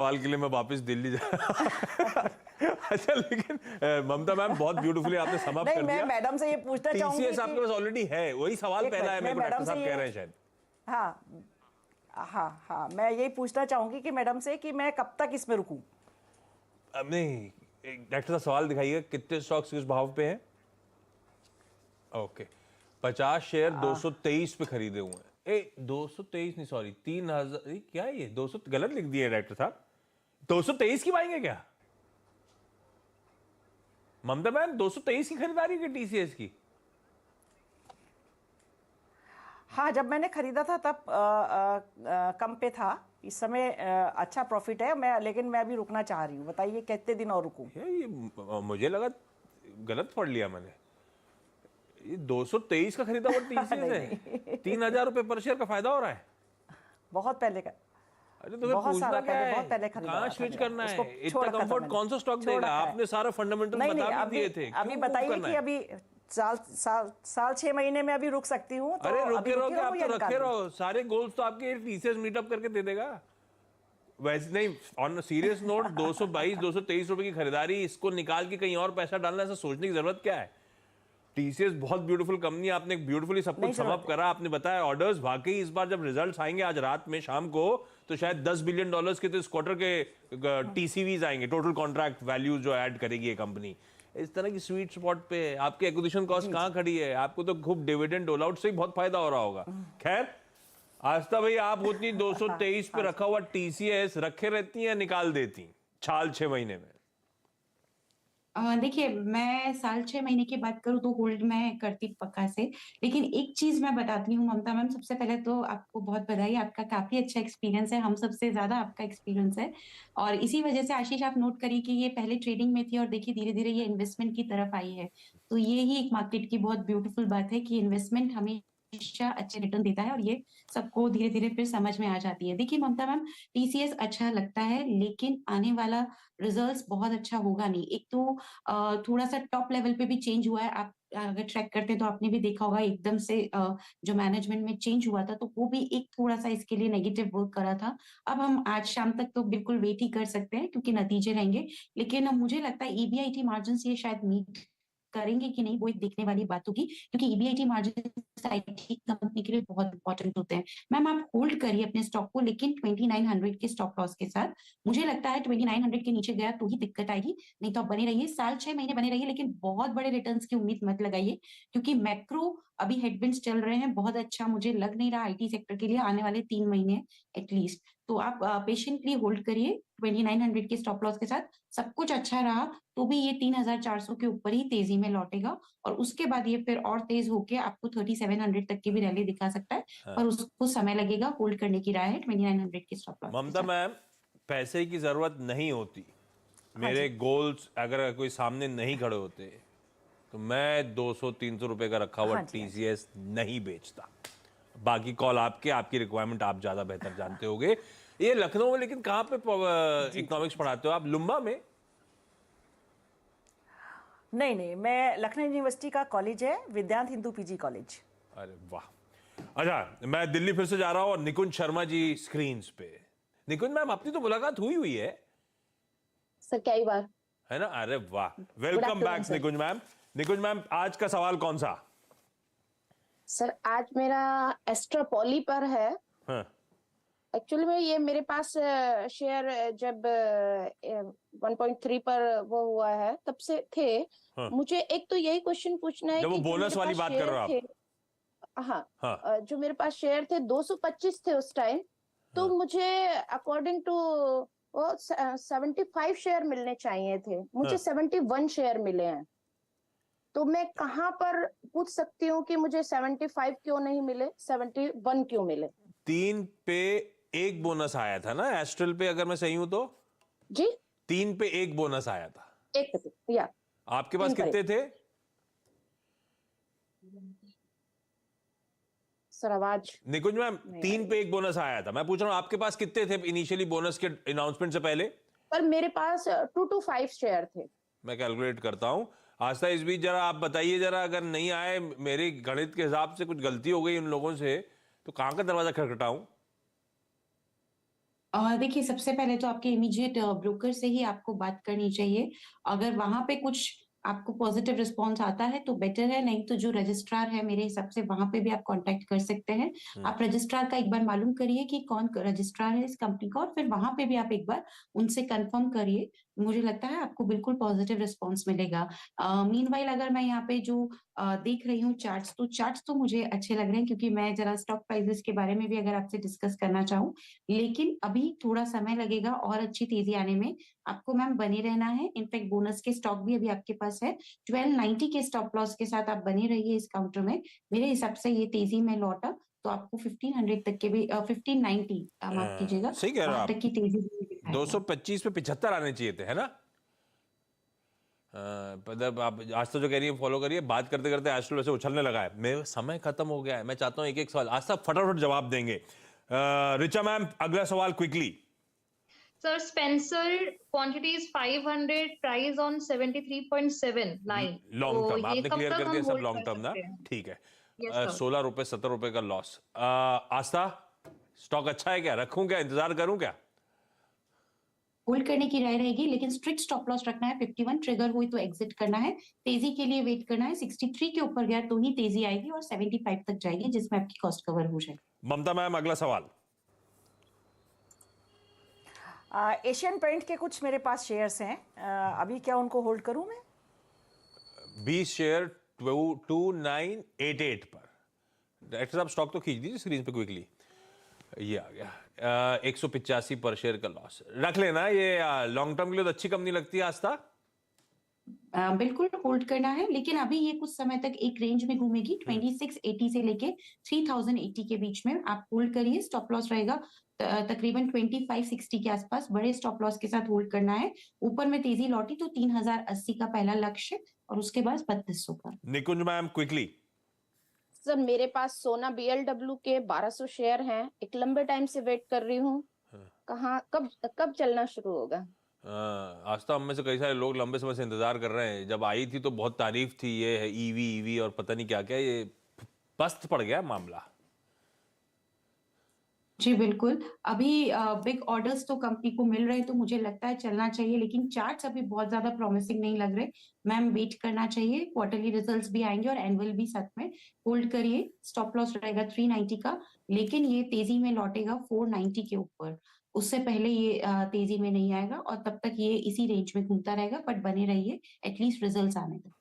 सवाल के लिए मैं वापस दिल्ली जा अच्छा, लेकिन ममता मैम बहुत ब्यूटीफुली आपने सम अप कर दिया। मैं मैडम से ये पूछना चाहूंगी टीसीएस आपके पास ऑलरेडी है, वही सवाल पहला है मेरे को, डॉक्टर साहब कह रहे हैं शायद। हाँ हाँ हाँ, मैं यही पूछना चाहूंगी कि मैडम से कि मैं कब तक इसमें रुकूं। नहीं, डॉक्टर साहब सवाल दिखाइए, कितने स्टॉक्स किस भाव पे हैं? ओके, 50 शेयर 223 पे खरीदे हुए हैं। 223 नहीं, सॉरी 3000, क्या है ये 200 गलत लिख दिए डॉक्टर साहब। 223 की पाएंगे क्या ममता मैम? 223 की खरीदारी की टीसीएस की? हाँ, जब मैंने खरीदा था तब कम पे था। इस समय अच्छा प्रॉफिट है, लेकिन मैं अभी रुकना चाह रही हूँ। बताइए कितने दिन और रुकूं? ये मुझे लगा गलत पढ़ लिया मैंने। ये 223 का खरीदा हुआ टीसीएस है। 3000 रुपए पर शेयर का फायदा हो रहा है। बहुत पहले का। अरे तो फिर पूछना क्या है, बहुत पहले खरीदा कहाँ स्विच करना है? इतना कंफर्ट कौन सा स्टॉक देगा? आपने सारा फंडामेंटल बता भी दिए थे। अभी बताइए कि अभी साल 6 महीने में अभी रुक सकती हूँ तो? अरे रुके रहो क्या, आप तो रखे रहो। सारे गोल्स तो आपके टीसीएस मीटअप करके दे देगा। वैसे नहीं, ऑन सीरियस नोट, 222 223 रुपए की खरीदारी, इसको निकाल के कहीं और पैसा डालना, ऐसा सोचने की जरूरत क्या है? टीसीएस बहुत ब्यूटीफुल कंपनी, आपने ब्यूटीफुली सब कुछ समअप करा, आपने बताया ऑर्डर्स। वाकई इस बार जब रिजल्ट्स आएंगे आज रात में शाम को, तो शायद $10 बिलियन के तो इस क्वार्टर के टीसीवीज आएंगे, टोटल कॉन्ट्रैक्ट वैल्यू जो ऐड करेगी ये कंपनी। इस तरह की स्वीट स्पॉट पे आपकी एक्विजिशन कॉस्ट कहाँ खड़ी है? आपको तो खूब डिविडेंड डोल आउट से ही बहुत फायदा हो रहा होगा। खैर आस्था भाई, आप उतनी 223 पे रखा हुआ टीसीएस रखे रहती हैं, निकाल देती छाल 6 महीने में? देखिए, मैं साल 6 महीने की बात करूं तो होल्ड मैं करती पक्का से। लेकिन एक चीज मैं बताती हूँ ममता मैम, सबसे पहले तो आपको बहुत बधाई, आपका काफी अच्छा एक्सपीरियंस है, हम सबसे ज्यादा आपका एक्सपीरियंस है। और इसी वजह से आशीष आप नोट करिए कि ये पहले ट्रेडिंग में थी और देखिए धीरे धीरे ये इन्वेस्टमेंट की तरफ आई है। तो ये ही एक मार्केट की बहुत ब्यूटीफुल बात है कि इन्वेस्टमेंट हमेशा अच्छे रिटर्न देता है, और ये सबको धीरे धीरे फिर समझ में आ जाती है। देखिए ममता मैम, टीसीएस अच्छा लगता है लेकिन आने वाला रिजल्ट्स बहुत अच्छा होगा नहीं। एक तो थोड़ा सा टॉप लेवल पे भी चेंज हुआ है। आप अगर ट्रैक करते हैं तो आपने भी देखा होगा एकदम से जो मैनेजमेंट में चेंज हुआ था, तो वो भी एक थोड़ा सा इसके लिए नेगेटिव वर्क करा था। अब हम आज शाम तक तो बिल्कुल वेट ही कर सकते हैं क्योंकि नतीजे रहेंगे, लेकिन मुझे लगता है ईबीआईटी मार्जिन ये शायद मीट करेंगे कि नहीं वो एक देखने वाली बात होगी, क्योंकि ईबीआईटी मार्जिन आईटी कंपनी के लिए बहुत इंपॉर्टेंट होते हैं। मैम आप होल्ड करिए अपने स्टॉक को, लेकिन 2900 के स्टॉप लॉस के साथ। मुझे लगता है 2900 के नीचे गया तो ही दिक्कत आएगी, नहीं तो आप बने रहिए, साल 6 महीने बने रहिए, लेकिन बहुत बड़े रिटर्न्स की उम्मीद मत लगाइए, क्योंकि मैक्रो अभी हेडविंड्स चल रहे हैं। बहुत अच्छा मुझे लग नहीं रहा आईटी सेक्टर के लिए आने वाले 3 महीने एटलीस्ट। तो आप पेशेंटली होल्ड करिए 2900 के स्टॉप लॉस के साथ। सब कुछ अच्छा रहा तो भी ये 3400 के ऊपर ही तेजी में लौटेगा, और उसके बाद ये फिर और तेज होके आपको 3700 तक की भी रैली दिखा सकता है। पर उसको समय लगेगा, होल्ड करने की राय है 2900 के स्टॉप लॉस। ममता मैम, पैसे की जरूरत नहीं होती, मेरे गोल्स अगर कोई सामने नहीं खड़े होते तो मैं 200-300 रुपए का रखा हुआ टीसीएस नहीं बेचता। बाकी कॉल आपकी रिक्वायरमेंट आप ज्यादा बेहतर जानते होगे। ये लखनऊ में लेकिन कहाँ पे इकोनॉमिक्स पढ़ाते हो आप? लुम्बा में? नहीं, मैं लखनऊ यूनिवर्सिटी का कॉलेज है, विद्यांत हिंदू पीजी कॉलेज। अरे वाह। अच्छा, मैं दिल्ली फिर से जा रहा हूँ और निकुंज शर्मा जी स्क्रीन पे। निकुंज मैम, अपनी तो मुलाकात हुई है सर, कई बार, है ना? अरे वाह, वेलकम बैक निकुंज मैम। निकुंज मैम, आज का सवाल कौन सा? सर आज मेरा एस्ट्रा पॉली पर है। हाँ। एक्चुअली में ये मेरे पास शेयर जब 1.3 पर वो हुआ है तब से थे। हाँ। मुझे एक तो यही क्वेश्चन पूछना है जब वो कि बोनस वाली बात कर रहे हो आप? हाँ, जो मेरे पास शेयर थे 225 थे उस टाइम। तो मुझे अकॉर्डिंग टू वो 75 शेयर मिलने चाहिए थे, मुझे 71 शेयर मिले हैं। तो मैं कहां पर पूछ सकती हूँ कि मुझे 75 क्यों नहीं मिले, 71 क्यों मिले? 3 पे 1 बोनस आया था ना एस्ट्रल पे, अगर मैं सही हूं तो? जी, 3 पे 1 बोनस आया था। या आपके पास कितने थे? सर आवाज। निकुंज मैम, 3 पे 1 बोनस आया था, मैं पूछ रहा हूं आपके पास कितने थे इनिशियली बोनस के अनाउंसमेंट से पहले? पर मेरे पास 2 to 5 शेयर थे। मैं कैलकुलेट करता हूं। आस्था, इस बीच जरा आप बताइए, जरा अगर नहीं आए, मेरी गणित के हिसाब से कुछ गलती हो गई उन लोगों से, तो कहां का दरवाजा खटखटाऊं? देखिए, सबसे पहले तो आपके इमीडिएट ब्रोकर से ही आपको बात करनी चाहिए। अगर वहाँ पे कुछ आपको पॉजिटिव रिस्पॉन्स आता है तो बेटर है, नहीं तो जो रजिस्ट्रार है मेरे हिसाब से वहाँ पे भी आप कॉन्टैक्ट कर सकते हैं। आप रजिस्ट्रार का एक बार मालूम करिए कि कौन रजिस्ट्रार है इस कंपनी का, और फिर वहाँ पे भी आप एक बार उनसे कन्फर्म करिए। मुझे लगता है आपको बिल्कुल पॉजिटिव रिस्पॉन्स मिलेगा। मीनवाइल अगर मैं यहाँ पे जो देख रही हूँ चार्ट्स, तो चार्ट्स तो मुझे अच्छे लग रहे हैं, क्योंकि मैं ज़रा स्टॉक प्राइसेस के बारे में भी अगर आपसे डिस्कस करना चाहूँ, लेकिन अभी थोड़ा समय लगेगा और अच्छी तेजी आने में। आपको मैम बने रहना है। इनफैक्ट बोनस के स्टॉक भी अभी आपके पास है। 1290 के स्टॉप लॉस के साथ आप बने रहिए इस काउंटर में। मेरे हिसाब से ये तेजी में लौटा तो आपको 1500 तक के भी 1590 माफ कीजिएगा, सही कह रहे हो वहां आप। तक की तेजी भी दिखाएगा। 225 पे 75 आने चाहिए थे, है ना? मतलब आप आज तो जो कह रही है फॉलो करिए। बात करते करते आज तो वैसे उछलने लगा है, मेरा समय खत्म हो गया है। मैं चाहता हूँ एक एक सवाल आज तक फटाफट जवाब देंगे। रिचा मैम, अगला सवाल quickly. Sir, Spencer quantity is 500, price on 73.79. Long तो टर्म ये आपने कब क्लियर तक कर हम दिया, सब होल्ड लॉन्ग कर टर्म ना? सकते हैं? ठीक है। Yes, sir. 16 रुपए 17 रुपए का लॉस। आस्था, स्टॉक अच्छा है क्या? रखूं क्या? इंतजार करूं क्या? होल्ड करने की राय रहेगी, लेकिन स्ट्रिक्ट स्टॉप लॉस रखना है। 51 ट्रिगर हुई तो एग्जिट करना है। तेजी के लिए वेट करना है। 63 के ऊपर गया तो ही तेजी आएगी और 75 तक जाएगी, जिसमें आपकी कॉस्ट कवर हो जाए। ममता मैम, अगला सवाल। एशियन पेंट के कुछ मेरे पास शेयर्स हैं, अभी क्या उनको होल्ड करूं मैं? 20 शेयर 2988 पर। डायरेक्टर साहब स्टॉक तो खींच दीजिए स्क्रीन पे क्विकली। ये आ गया 185 पर शेयर का लॉस। रख लेना ये लॉन्ग टर्म के लिए तो अच्छी कंपनी लगती है आस्था। बिल्कुल होल्ड करना है, लेकिन अभी ये कुछ समय तक एक रेंज में घूमेगी। 2680 से लेके 3080 के बीच में आप होल्ड करिए। स्टॉप लॉस रहेगा तकरीबन 2560 के आसपास। बड़े स्टॉप लॉस के साथ होल्ड करना है। ऊपर में तेजी लौटी तो 3080 का पहला लक्ष्य और उसके बाद 3200 का। निकुंज मैम क्विकली। सर मेरे पास सोना बीएलडब्ल्यू के 1200 शेयर हैं। एक लंबे टाइम से वेट कर रही हूँ, कहाँ कब कब चलना शुरू होगा? आज तो हम में से कई सारे लोग लंबे समय से इंतजार कर रहे हैं। जब आई थी तो बहुत तारीफ थी, ये है ईवी और पता नहीं क्या क्या। ये पस्त पड़ गया मामला। जी बिल्कुल। अभी बिग ऑर्डर्स तो कंपनी को मिल रहे, तो मुझे लगता है चलना चाहिए, लेकिन चार्ट्स अभी बहुत ज्यादा प्रॉमिसिंग नहीं लग रहे। मैम वेट करना चाहिए। क्वार्टरली रिजल्ट्स भी आएंगे और एनुअल भी साथ में। होल्ड करिए। स्टॉप लॉस रहेगा 390 का, लेकिन ये तेजी में लौटेगा 490 के ऊपर। उससे पहले ये तेजी में नहीं आएगा और तब तक ये इसी रेंज में घूमता रहेगा, बट बने रहिए एटलीस्ट रिजल्ट्स आने तक।